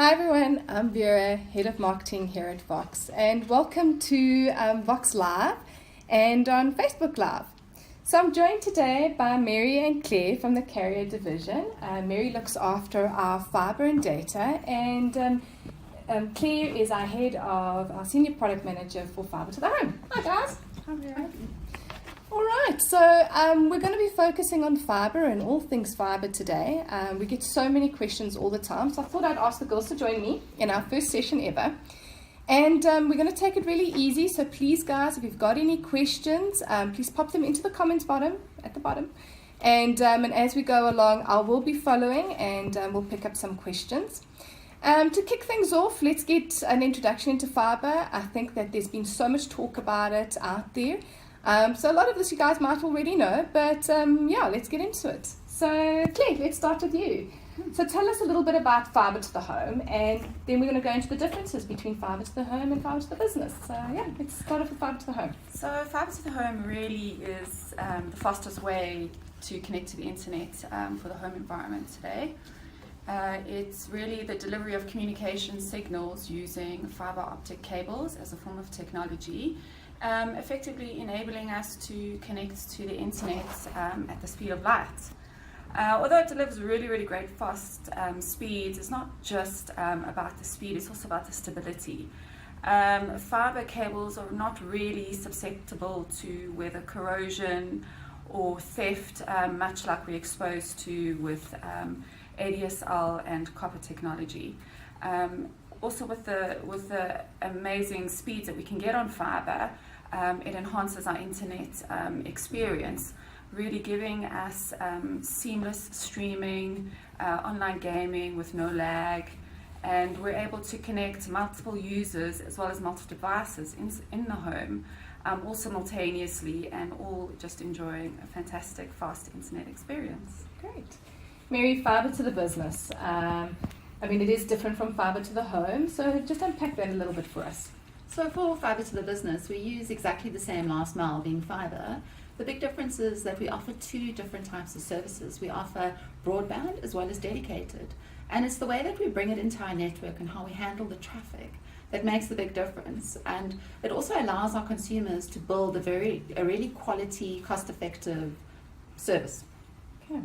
Hi everyone, I'm Vera, Head of Marketing here at Vox, and welcome to Vox Live and on Facebook Live. So I'm joined today by Mary and Claire from the Carrier Division. Mary looks after our fibre and data, and Claire is our head of our Senior Product Manager for Fibre to the Home. Hi guys. Hi Vera. All right, so we're going to be focusing on fibre and all things fibre today. We get so many questions all the time, so I thought I'd ask the girls to join me in our first session ever. And we're going to take it really easy, so please guys, if you've got any questions, please pop them into the comments at the bottom. And as we go along, I will be following and we'll pick up some questions. To kick things off, let's get an introduction into fibre. I think that there's been so much talk about it out there. So a lot of this you guys might already know, but yeah, let's get into it. So Claire, let's start with you. So tell us a little bit about fibre to the home, and then we're going to go into the differences between fibre to the home and fibre to the business. So yeah, let's start off with fibre to the home. So fibre to the home really is the fastest way to connect to the internet for the home environment today. It's really the delivery of communication signals using fibre optic cables as a form of technology, effectively enabling us to connect to the internet at the speed of light. Although it delivers really great fast speeds, it's not just about the speed, it's also about the stability. Fibre cables are not really susceptible to weather corrosion or theft, much like we're exposed to with ADSL and copper technology. Also with the amazing speeds that we can get on fibre, it enhances our internet experience, really giving us seamless streaming, online gaming with no lag, and we're able to connect multiple users as well as multiple devices in the home, all simultaneously, and all just enjoying a fantastic fast internet experience. Great. Mary, fibre to the business. I mean, it is different from fibre to the home, so just unpack that a little bit for us. So for fibre to the business, we use exactly the same last mile, being fibre. The big difference is that we offer two different types of services. We offer broadband as well as dedicated. And it's the way that we bring it into our network and how we handle the traffic that makes the big difference. And it also allows our consumers to build a really quality, cost-effective service. Okay.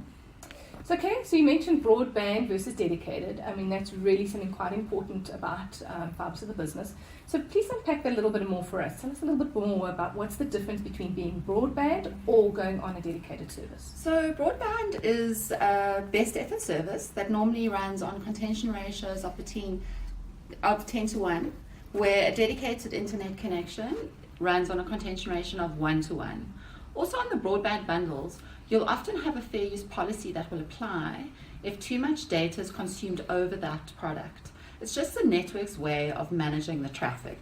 So, okay, so you mentioned broadband versus dedicated. I mean, that's really something quite important about fibre to the business. So please unpack that a little bit more for us. Tell us a little bit more about what's the difference between being broadband or going on a dedicated service. So broadband is a best effort service that normally runs on contention ratios of 10 to 1, where a dedicated internet connection runs on a contention ratio of 1 to 1. Also on the broadband bundles, you'll often have a fair use policy that will apply if too much data is consumed over that product. It's just the network's way of managing the traffic.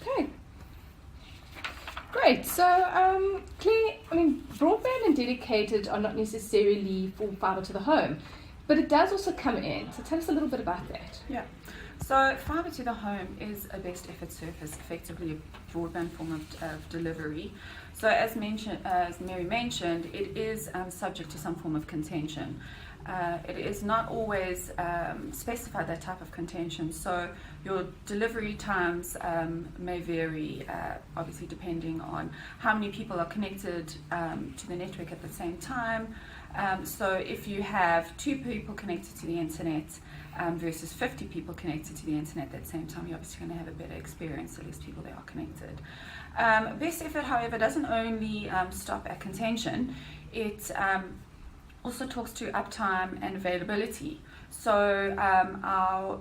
Okay. Great. So, Claire, I mean, broadband and dedicated are not necessarily for fibre to the home, but it does also come in. So tell us a little bit about that. Yeah. So fibre to the home is a best effort service, effectively a broadband form of delivery. So as Mary mentioned, it is subject to some form of contention. It is not always specified that type of contention, so your delivery times may vary, obviously depending on how many people are connected to the network at the same time. So if you have 2 people connected to the internet versus 50 people connected to the internet at the same time, you're obviously going to have a better experience the less people they are connected. Best effort, however, doesn't only stop at contention. It also talks to uptime and availability. So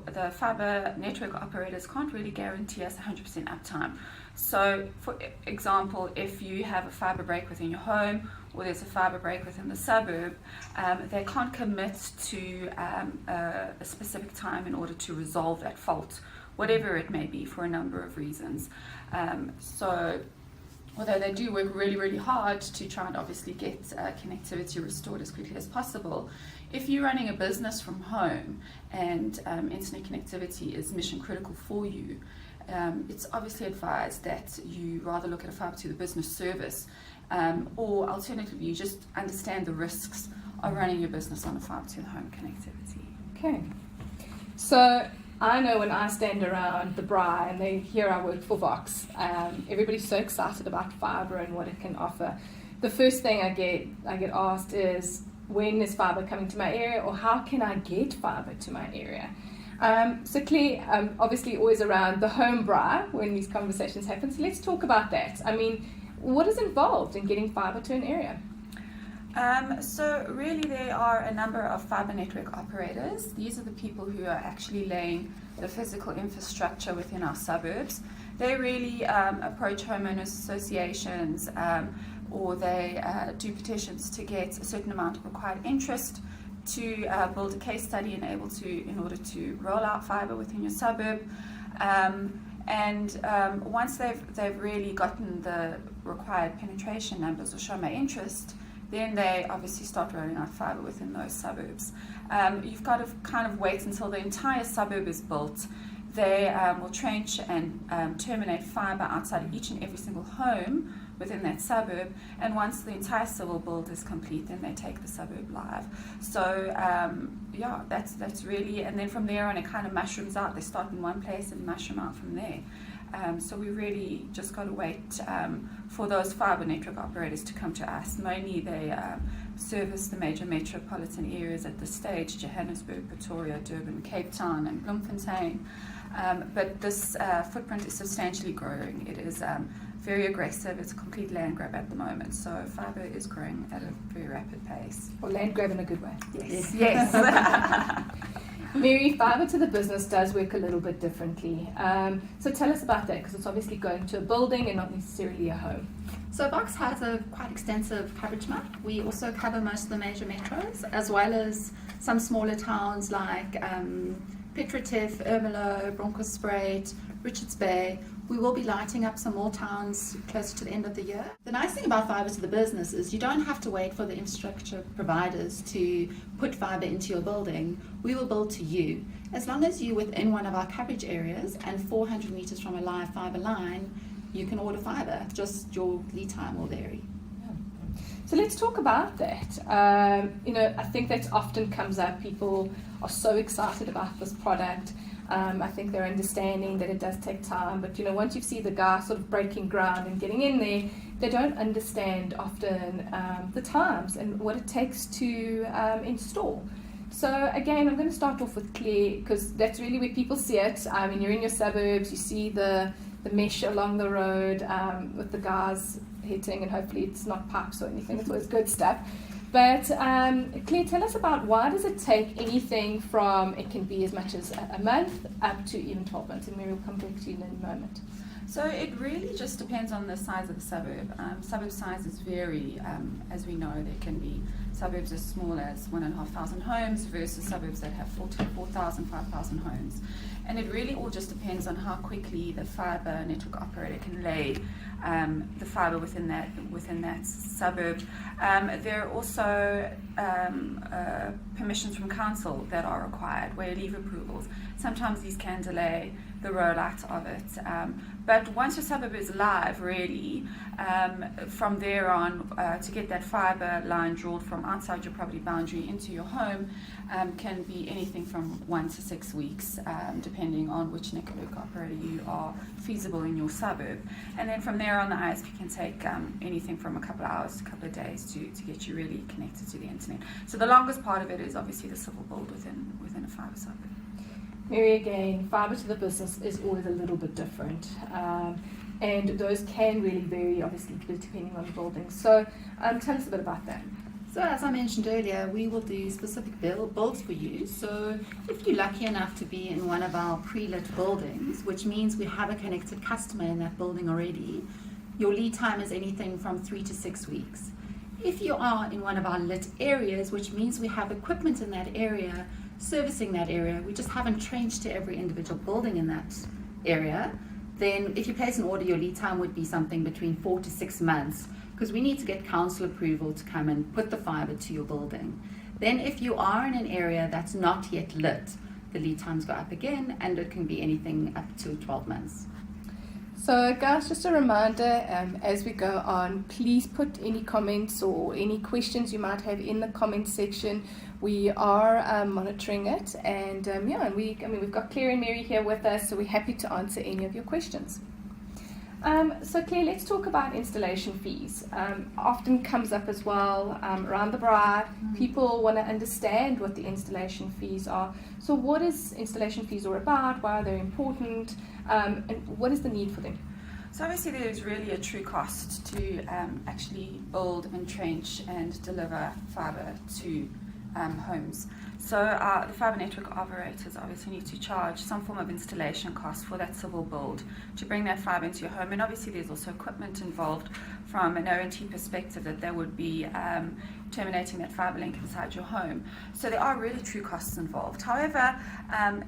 the fibre network operators can't really guarantee us 100% uptime. So for example, if you have a fibre break within your home or there's a fibre break within the suburb, they can't commit to a specific time in order to resolve that fault, whatever it may be, for a number of reasons. So although they do work really hard to try and obviously get connectivity restored as quickly as possible, if you're running a business from home and internet connectivity is mission critical for you, it's obviously advised that you rather look at a fibre to the business service, or alternatively you just understand the risks of running your business on a fibre to the home connectivity. Okay. So I know when I stand around the Bri and they hear I work for Vox, everybody's so excited about fibre and what it can offer. The first thing I get asked is, when is fibre coming to my area, or how can I get fibre to my area? So Claire, obviously always around the home Bri when these conversations happen, so let's talk about that. I mean, what is involved in getting fibre to an area? So really there are a number of fibre network operators. These are the people who are actually laying the physical infrastructure within our suburbs. They really approach homeowners associations or they do petitions to get a certain amount of required interest to build a case study in order to roll out fibre within your suburb. Once they've really gotten the required penetration numbers or shown my interest, then they obviously start rolling out fibre within those suburbs. You've got to kind of wait until the entire suburb is built. They will trench and terminate fibre outside of each and every single home within that suburb, and once the entire civil build is complete, then they take the suburb live. So that's really, and then from there on it kind of mushrooms out. They start in one place and mushroom out from there. So we really just got to wait for those fibre network operators to come to us. Mainly they service the major metropolitan areas at this stage: Johannesburg, Pretoria, Durban, Cape Town and Bloemfontein. But this footprint is substantially growing. It is very aggressive. It's a complete land grab at the moment. So fibre is growing at a very rapid pace. Or land grab in a good way. Yes. Yes. Mary, fibre to the business does work a little bit differently. So tell us about that, because it's obviously going to a building and not necessarily a home. So Vox has a quite extensive coverage map. We also cover most of the major metros, as well as some smaller towns like Piet Retief, Ermelo, Bronkhorstspruit, Richards Bay. We will be lighting up some more towns closer to the end of the year. The nice thing about fibre to the business is you don't have to wait for the infrastructure providers to put fibre into your building. We will build to you. As long as you're within one of our coverage areas and 400 metres from a live fibre line, you can order fibre. Just your lead time will vary. So let's talk about that. I think that often comes up. People are so excited about this product. I think they're understanding that it does take time, but once you see the guy sort of breaking ground and getting in there, they don't understand often the times and what it takes to install. So again, I'm going to start off with Claire, because that's really where people see it. You're in your suburbs, you see the mesh along the road with the guys hitting, and hopefully it's not pipes or anything. It's always good stuff. But Claire, tell us about, why does it take anything from, it can be as much as a month up to even 12 months, and Mary will come back to you in a moment. So it really just depends on the size of the suburb. Suburb sizes vary. As we know, there can be suburbs as small as 1,500 homes versus suburbs that have 4,000, 5,000 homes. And it really all just depends on how quickly the fibre network operator can lay the fibre within that suburb. There are also permissions from council that are required, where leave approvals. Sometimes these can delay the rollout of it. But once your suburb is live, really, from there on, to get that fibre line drawn from outside your property boundary into your home can be anything from 1 to 6 weeks, depending on which network operator you are feasible in your suburb. And then from there on, the ISP can take anything from a couple of hours to a couple of days to get you really connected to the internet. So the longest part of it is obviously the civil build within a fibre suburb. Mary, again, fibre to the business is always a little bit different, and those can really vary, obviously, depending on the building. So tell us a bit about that. So as I mentioned earlier, we will do specific builds for you. So if you're lucky enough to be in one of our pre-lit buildings, which means we have a connected customer in that building already, your lead time is anything from 3 to 6 weeks. If you are in one of our lit areas, which means we have equipment in that area, servicing that area, we just haven't trenched to every individual building in that area, then if you place an order, your lead time would be something between 4 to 6 months, because we need to get council approval to come and put the fibre to your building. Then if you are in an area that's not yet lit, the lead times go up again, and it can be anything up to 12 months. So guys, just a reminder, as we go on, please put any comments or any questions you might have in the comment section. We are monitoring it, and we've got Claire and Mary here with us, so we're happy to answer any of your questions. So Claire, let's talk about installation fees. Often comes up as well around the bride. People want to understand what the installation fees are. So what is installation fees all about? Why are they important? And what is the need for them? So obviously there is really a true cost to actually build, entrench and deliver fibre to homes. So the fibre network operators obviously need to charge some form of installation cost for that civil build to bring that fibre into your home, and obviously there's also equipment involved from an O&T perspective that they would be terminating that fibre link inside your home. So there are really true costs involved. However,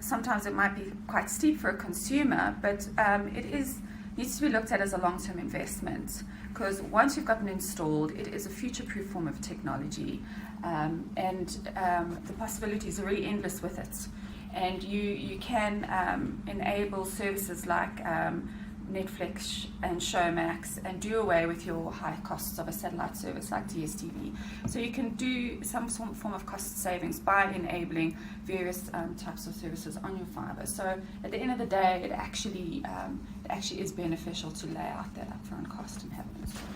sometimes it might be quite steep for a consumer, but it needs to be looked at as a long-term investment, because once you've gotten installed, it is a future-proof form of technology, and the possibilities are really endless with it. And you can enable services like Netflix and Showmax and do away with your high costs of a satellite service like DSTV. So you can do some form of cost savings by enabling various types of services on your fibre. So at the end of the day, it actually is beneficial to lay out that upfront cost and have it installed.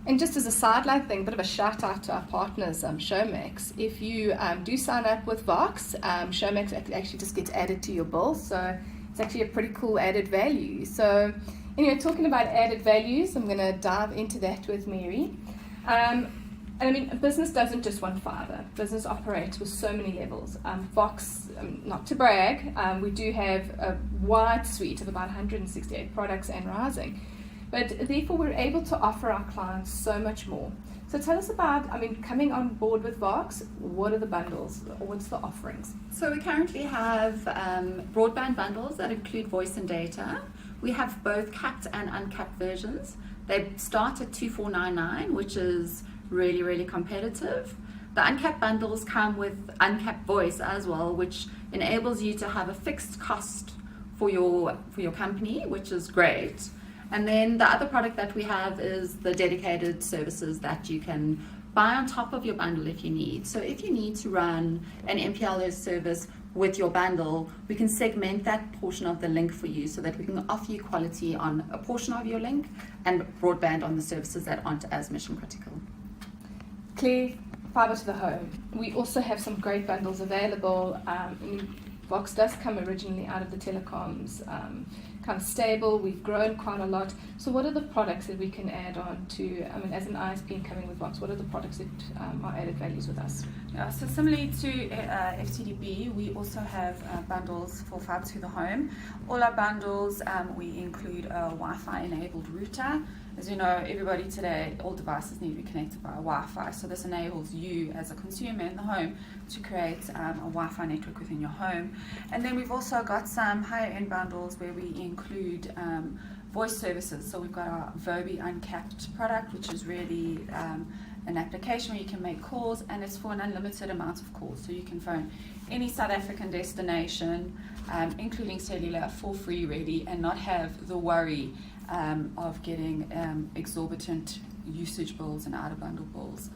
And just as a sideline thing, bit of a shout out to our partners, Showmax. If you do sign up with Vox, Showmax actually just gets added to your bill. So it's actually a pretty cool added value. So anyway, talking about added values, I'm going to dive into that with Mary. And I mean, a business doesn't just want fibre. Business operates with so many levels. Vox, not to brag, we do have a wide suite of about 168 products and rising. But therefore, we're able to offer our clients so much more. So tell us about, coming on board with Vox, what are the bundles? What's the offerings? So we currently have broadband bundles that include voice and data. We have both capped and uncapped versions. They start at $2,499, which is really, really competitive. The uncapped bundles come with uncapped voice as well, which enables you to have a fixed cost for your company, which is great. And then the other product that we have is the dedicated services that you can buy on top of your bundle if you need. So if you need to run an MPLS service with your bundle, we can segment that portion of the link for you so that we can offer you quality on a portion of your link and broadband on the services that aren't as mission critical. Claire, fibre to the home. We also have some great bundles available. Vox does come originally out of the telecoms kind of stable. We've grown quite a lot. So what are the products that we can add on to, as an ISP coming with Vox, what are the products that are added values with us? Yeah, so similarly to FTDB, we also have bundles for fibre to the home. All our bundles, we include a Wi-Fi enabled router. As you know, everybody today, all devices need to be connected via Wi-Fi, so this enables you as a consumer in the home to create a Wi-Fi network within your home. And then we've also got some higher end bundles where we include voice services. So we've got our Vobi uncapped product, which is really an application where you can make calls, and it's for an unlimited amount of calls. So you can phone any South African destination, including cellular, for free really, and not have the worry of getting exorbitant usage bills and out of bundle bills.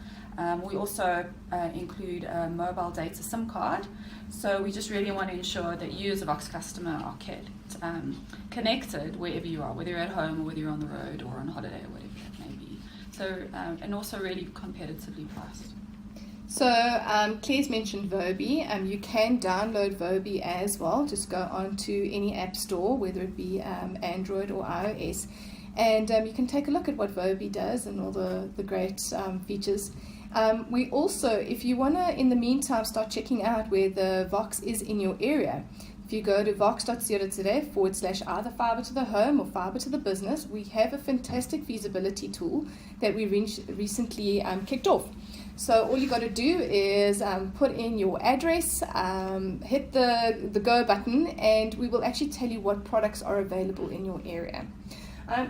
We also include a mobile data SIM card, so we just really want to ensure that you as a Vox customer are kept connected wherever you are, whether you're at home or whether you're on the road or on holiday or whatever that may be. So and also really competitively priced. So Claire's mentioned Vobi. You can download Vobi as well. Just go onto any app store, whether it be Android or iOS, and you can take a look at what Vobi does and all the great features. We also, if you want to, in the meantime, start checking out where the Vox is in your area. If you go to vox.co.za/either fibre to the home or fibre to the business, we have a fantastic feasibility tool that we recently kicked off. So all you got to do is put in your address, hit the go button, and we will actually tell you what products are available in your area.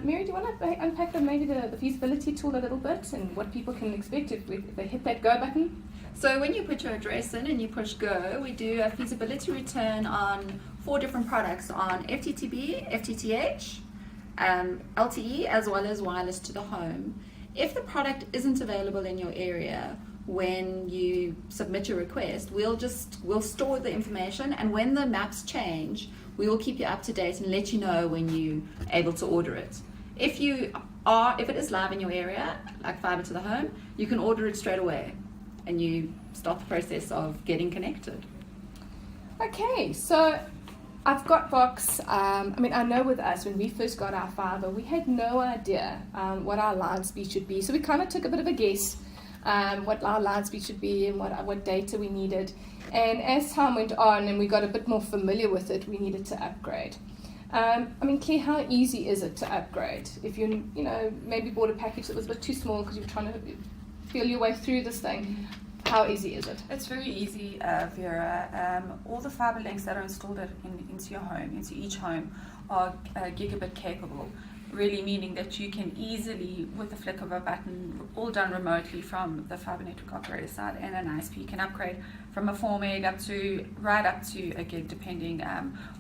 Mary, do you want to unpack maybe the feasibility tool a little bit and what people can expect if they hit that go button? So when you put your address in and you push go, we do a feasibility return on 4 different products on FTTB, FTTH, LTE as well as wireless to the home. If the product isn't available in your area when you submit your request, we'll store the information, and when the maps change, we will keep you up to date and let you know when you're able to order it. If it is live in your area, like Fibre to the Home, you can order it straight away and you start the process of getting connected. Okay, so I've got Vox. I know with us, when we first got our Fibre, we had no idea what our line speed should be. So we kind of took a bit of a guess what our line speed should be and what data we needed. And as time went on and we got a bit more familiar with it, we needed to upgrade. Claire, how easy is it to upgrade? If you maybe bought a package that was a bit too small because you were trying to feel your way through this thing, how easy is it? It's very easy, Vera. All the fibre links that are installed into your home, into each home, are gigabit capable. Really meaning that you can easily, with the flick of a button, all done remotely from the fibre network operator side and an ISP, you can upgrade from a 4 meg right up to a gig, depending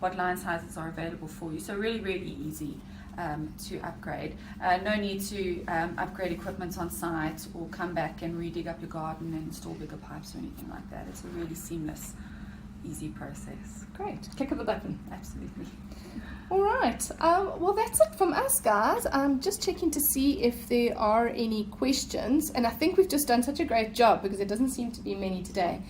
what line sizes are available for you. So really, really easy to upgrade. No need to upgrade equipment on site or come back and redig up your garden and install bigger pipes or anything like that. It's a really seamless, easy process. Great. Click of a button. Absolutely. All right. Well, that's it from us, guys. I'm just checking to see if there are any questions. And I think we've just done such a great job because there doesn't seem to be many today.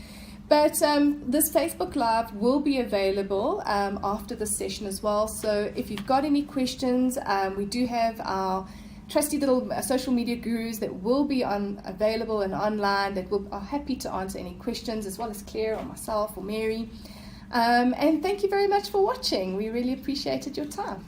But this Facebook Live will be available after this session as well. So if you've got any questions, we do have our trusty little social media gurus that will be available and online that are happy to answer any questions, as well as Claire or myself or Mary. And thank you very much for watching. We really appreciated your time.